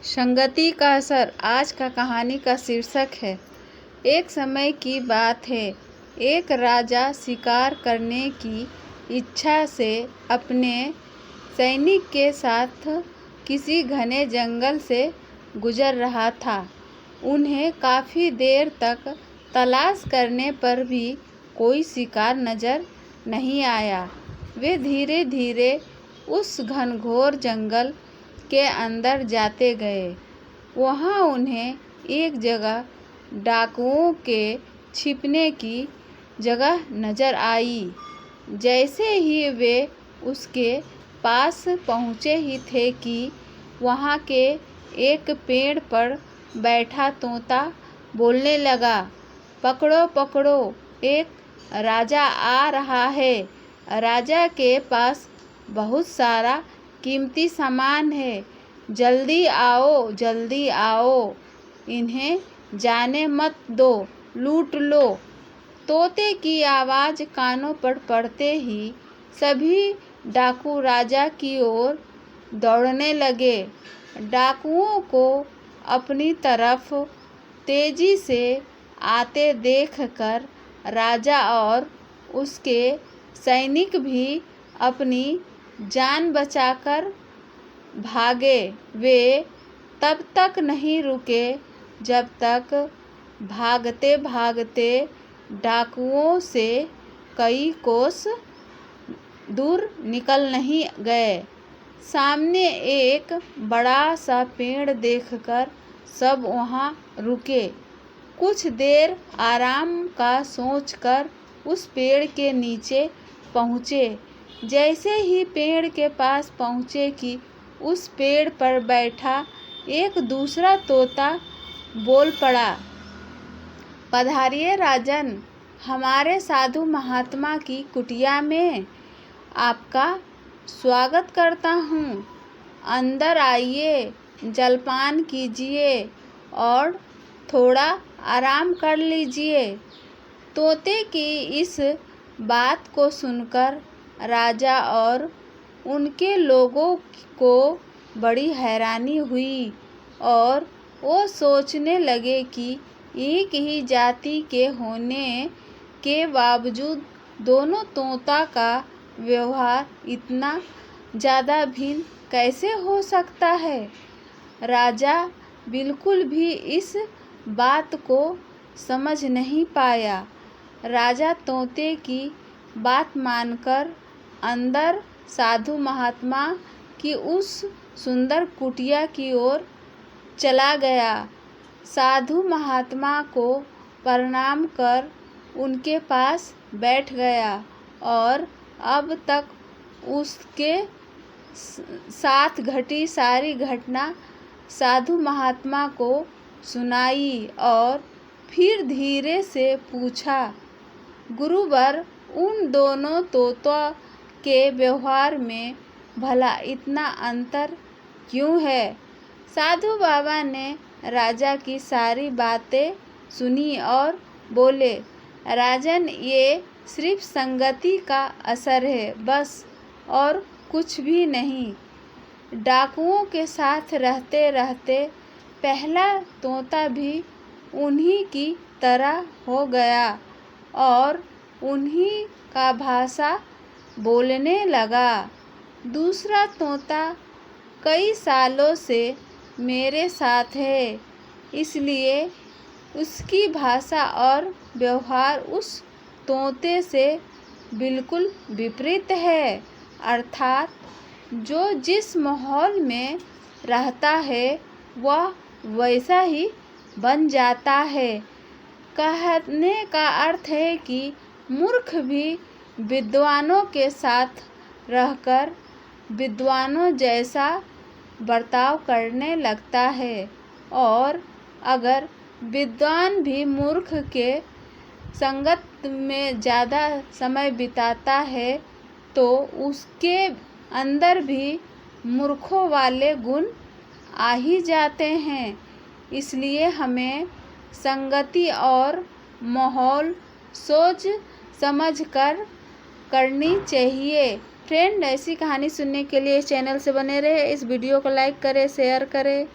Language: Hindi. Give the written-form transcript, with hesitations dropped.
संगति का असर। आज का कहानी का शीर्षक है। एक समय की बात है। एक राजा शिकार करने की इच्छा से अपने सैनिक के साथ किसी घने जंगल से गुजर रहा था। उन्हें काफ़ी देर तक तलाश करने पर भी कोई शिकार नजर नहीं आया। वे धीरे धीरे उस घनघोर जंगल के अंदर जाते गए। वहाँ उन्हें एक जगह डाकुओं के छिपने की जगह नजर आई। जैसे ही वे उसके पास पहुँचे ही थे कि वहाँ के एक पेड़ पर बैठा तोता बोलने लगा, पकड़ो पकड़ो, एक राजा आ रहा है। राजा के पास बहुत सारा कीमती सामान है। जल्दी आओ, जल्दी आओ, इन्हें जाने मत दो, लूट लो। तोते की आवाज़ कानों पर पड़ते ही सभी डाकू राजा की ओर दौड़ने लगे। डाकुओं को अपनी तरफ तेजी से आते देखकर राजा और उसके सैनिक भी अपनी जान बचाकर भागे। वे तब तक नहीं रुके जब तक भागते भागते डाकुओं से कई कोस दूर निकल नहीं गए। सामने एक बड़ा सा पेड़ देखकर सब वहाँ रुके। कुछ देर आराम का सोचकर उस पेड़ के नीचे पहुँचे। जैसे ही पेड़ के पास पहुँचे कि उस पेड़ पर बैठा एक दूसरा तोता बोल पड़ा, पधारिए राजन, हमारे साधु महात्मा की कुटिया में आपका स्वागत करता हूँ। अंदर आइए, जलपान कीजिए और थोड़ा आराम कर लीजिए। तोते की इस बात को सुनकर राजा और उनके लोगों को बड़ी हैरानी हुई और वो सोचने लगे कि एक ही जाति के होने के बावजूद दोनों तोता का व्यवहार इतना ज़्यादा भिन्न कैसे हो सकता है। राजा बिल्कुल भी इस बात को समझ नहीं पाया। राजा तोते की बात मानकर अंदर साधु महात्मा की उस सुंदर कुटिया की ओर चला गया। साधु महात्मा को प्रणाम कर उनके पास बैठ गया और अब तक उसके साथ घटी सारी घटना साधु महात्मा को सुनाई और फिर धीरे से पूछा, गुरुवर, उन दोनों तोतों के व्यवहार में भला इतना अंतर क्यों है। साधु बाबा ने राजा की सारी बातें सुनी और बोले, राजन, ये सिर्फ संगति का असर है बस, और कुछ भी नहीं। डाकुओं के साथ रहते रहते पहला तोता भी उन्हीं की तरह हो गया और उन्हीं का भाषा बोलने लगा। दूसरा तोता कई सालों से मेरे साथ है, इसलिए उसकी भाषा और व्यवहार उस तोते से बिल्कुल विपरीत है। अर्थात जो जिस माहौल में रहता है वह वैसा ही बन जाता है। कहने का अर्थ है कि मूर्ख भी विद्वानों के साथ रहकर विद्वानों जैसा बर्ताव करने लगता है, और अगर विद्वान भी मूर्ख के संगत में ज़्यादा समय बिताता है तो उसके अंदर भी मूर्खों वाले गुण आ ही जाते हैं। इसलिए हमें संगति और माहौल सोच समझ कर करनी चाहिए। फ्रेंड, ऐसी कहानी सुनने के लिए चैनल से बने रहे। इस वीडियो को लाइक करें, शेयर करें।